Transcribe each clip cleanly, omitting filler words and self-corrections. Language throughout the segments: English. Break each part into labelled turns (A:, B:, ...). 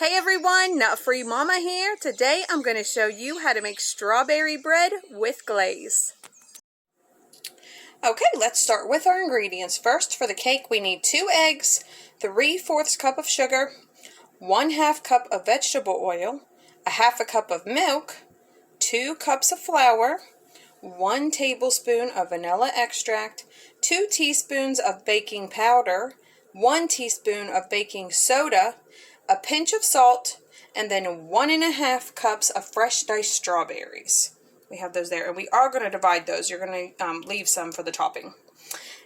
A: Hey everyone, Nut Free Mama here. Today I'm going to show you how to make strawberry bread with glaze. Okay, let's start with our ingredients. First, for the cake we need 2 eggs, 3/4 cup of sugar, 1/2 cup of vegetable oil, 1/2 cup of milk, 2 cups of flour, 1 tablespoon of vanilla extract, 2 teaspoons of baking powder, 1 teaspoon of baking soda, a pinch of salt, and then 1.5 cups of fresh diced strawberries. We have those there, and we are going to divide those. You're going to leave some for the topping.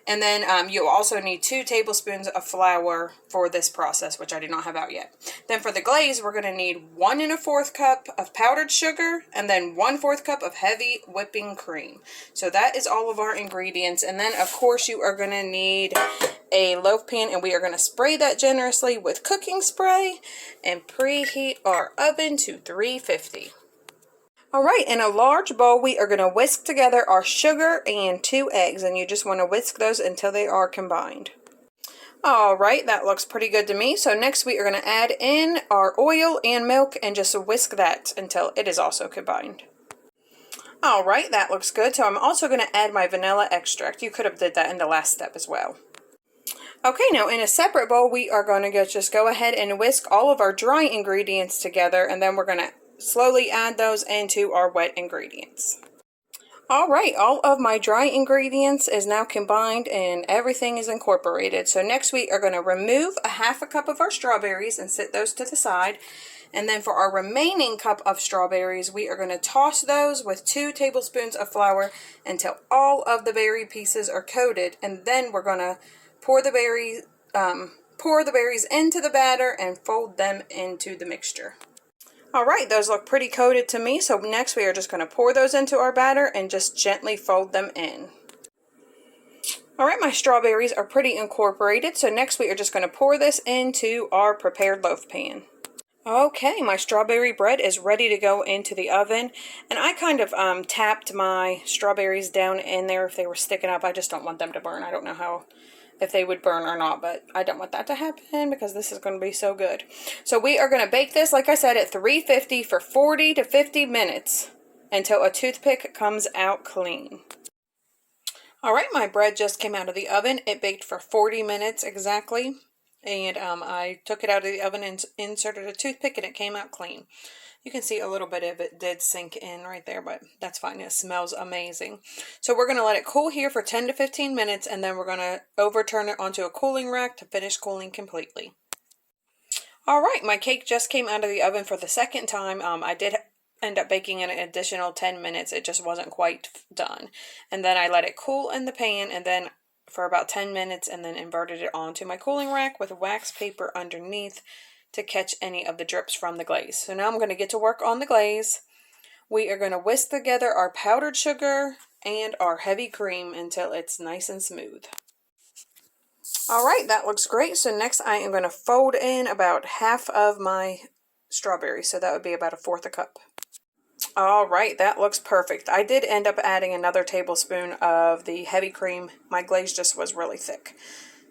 A: And then you'll also need 2 tablespoons of flour for this process, which I do not have out yet. Then for the glaze, we're going to need 1.25 cup of powdered sugar, and then 1/4 cup of heavy whipping cream. So that is all of our ingredients. And then, of course, you are going to need a loaf pan, and we are going to spray that generously with cooking spray and preheat our oven to 350. Alright, in a large bowl we are going to whisk together our sugar and 2 eggs, and you just want to whisk those until they are combined. Alright, that looks pretty good to me. So next we are going to add in our oil and milk and just whisk that until it is also combined. Alright, that looks good. So I'm also going to add my vanilla extract. You could have did that in the last step as well. Okay, now in a separate bowl we are going to just go ahead and whisk all of our dry ingredients together, and then we're going to slowly add those into our wet ingredients. Alright, all of my dry ingredients is now combined and everything is incorporated. So next we are going to remove 1/2 cup of our strawberries and set those to the side. And then for our remaining cup of strawberries, we are going to toss those with 2 tablespoons of flour until all of the berry pieces are coated. And then we're going to pour the berries into the batter and fold them into the mixture. Alright, those look pretty coated to me, so next we are just going to pour those into our batter and just gently fold them in. Alright, my strawberries are pretty incorporated, so next we are just going to pour this into our prepared loaf pan. Okay, my strawberry bread is ready to go into the oven, and I kind of tapped my strawberries down in there if they were sticking up. I just don't want them to burn. I don't know if they would burn or not, but I don't want that to happen because this is going to be so good. So we are going to bake this, like I said, at 350 for 40 to 50 minutes until a toothpick comes out clean. Alright, my bread just came out of the oven. It baked for 40 minutes exactly, and I took it out of the oven and inserted a toothpick, and it came out clean. You can see a little bit of it did sink in right there, but that's fine. It smells amazing. So we're going to let it cool here for 10 to 15 minutes, and then we're going to overturn it onto a cooling rack to finish cooling completely. Alright, my cake just came out of the oven for the second time. I did end up baking an additional 10 minutes. It just wasn't quite done. And then I let it cool in the pan, and then for about 10 minutes, and then inverted it onto my cooling rack with wax paper underneath to catch any of the drips from the glaze. So now I'm going to get to work on the glaze. We are going to whisk together our powdered sugar and our heavy cream until it's nice and smooth. Alright, that looks great. So next I am going to fold in about half of my strawberries. So that would be about 1/4 cup. Alright, that looks perfect. I did end up adding another tablespoon of the heavy cream. My glaze just was really thick.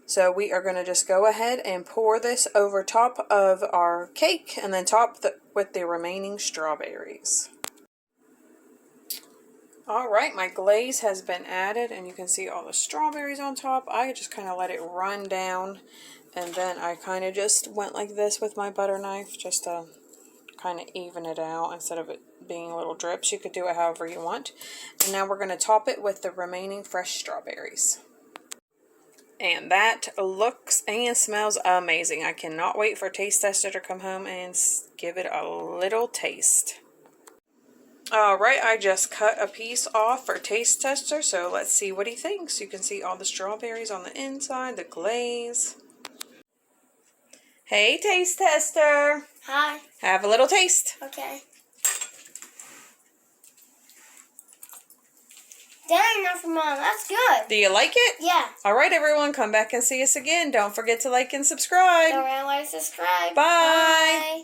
A: So we are going to just go ahead and pour this over top of our cake and then top with the remaining strawberries. Alright, my glaze has been added, and you can see all the strawberries on top. I just kind of let it run down, and then I kind of just went like this with my butter knife just to kind of even it out instead of it being little drips. You could do it however you want. And now we're going to top it with the remaining fresh strawberries. And that looks and smells amazing. I cannot wait for Taste Tester to come home and give it a little taste. Alright, I just cut a piece off for Taste Tester, so let's see what he thinks. You can see all the strawberries on the inside, the glaze. Hey, Taste Tester.
B: Hi.
A: Have a little taste.
B: Okay. Dang, not for Mom. That's good.
A: Do you like it?
B: Yeah.
A: Alright, everyone, come back and see us again. Don't forget to like and subscribe.
B: Don't forget to like and subscribe.
A: Bye.
B: Bye.